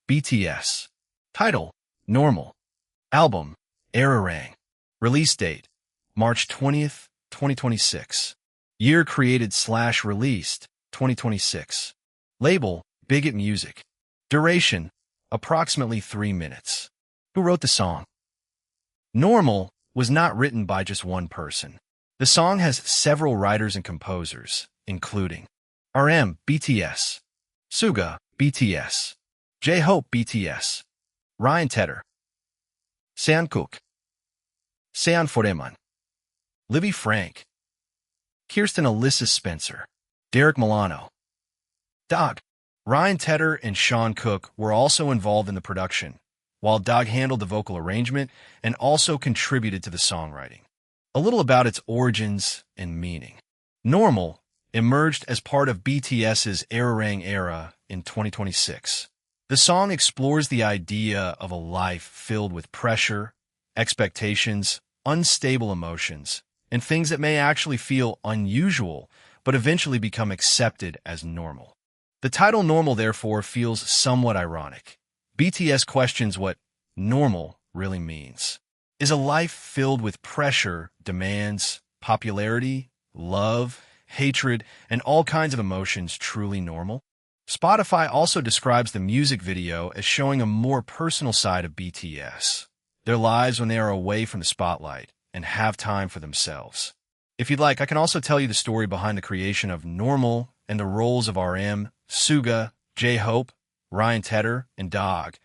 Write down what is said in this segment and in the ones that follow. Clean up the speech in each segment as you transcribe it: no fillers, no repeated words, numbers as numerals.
BTS. Title, Normal. Album, Erarang. Release date, March 20th, 2026. Year created/released, 2026. Label, Bigot Music. Duration, approximately 3 minutes. Who wrote the song? Normal was not written by just one person. The song has several writers and composers, including RM, BTS, SUGA, BTS, JHope, BTS, Ryan Tedder, Jungkook, Sean Foreman, Libby Frank, Kirsten Alyssa Spencer, Derek Milano, Dog. Ryan Tedder and Sean Cook were also involved in the production, while Dog handled the vocal arrangement and also contributed to the songwriting. A little about its origins and meaning. Normal emerged as part of BTS's Erarang era in 2026. The song explores the idea of a life filled with pressure, expectations, unstable emotions, and things that may actually feel unusual but eventually become accepted as normal. The title Normal, therefore, feels somewhat ironic. BTS questions what normal really means. Is a life filled with pressure, demands, popularity, love, hatred, and all kinds of emotions truly normal? Spotify also describes the music video as showing a more personal side of BTS, their lives when they are away from the spotlight and have time for themselves. If you'd like, I can also tell you the story behind the creation of Normal and the roles of RM, SUGA, JHope, Ryan Tedder, and Dog,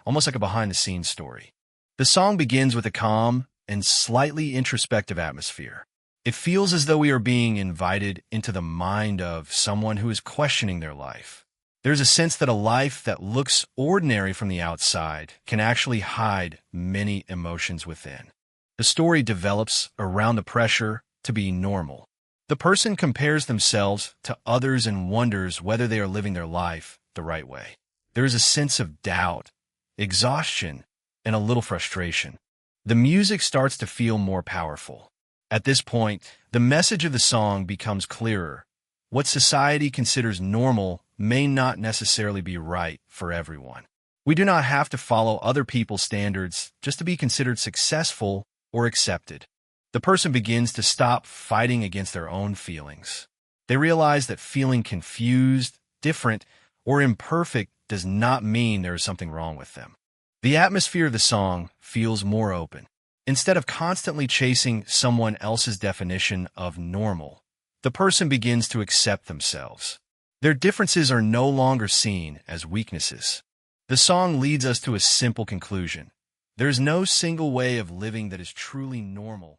almost like a behind-the-scenes story. The song begins with a calm and slightly introspective atmosphere. It feels as though we are being invited into the mind of someone who is questioning their life. There's a sense that a life that looks ordinary from the outside can actually hide many emotions within. The story develops around the pressure to be normal. The person compares themselves to others and wonders whether they are living their life the right way. There is a sense of doubt, exhaustion, and a little frustration. The music starts to feel more powerful. At this point, the message of the song becomes clearer. What society considers normal may not necessarily be right for everyone. We do not have to follow other people's standards just to be considered successful or accepted. The person begins to stop fighting against their own feelings. They realize that feeling confused, different, or imperfect does not mean there is something wrong with them. The atmosphere of the song feels more open. Instead of constantly chasing someone else's definition of normal, the person begins to accept themselves. Their differences are no longer seen as weaknesses. The song leads us to a simple conclusion. There is no single way of living that is truly normal.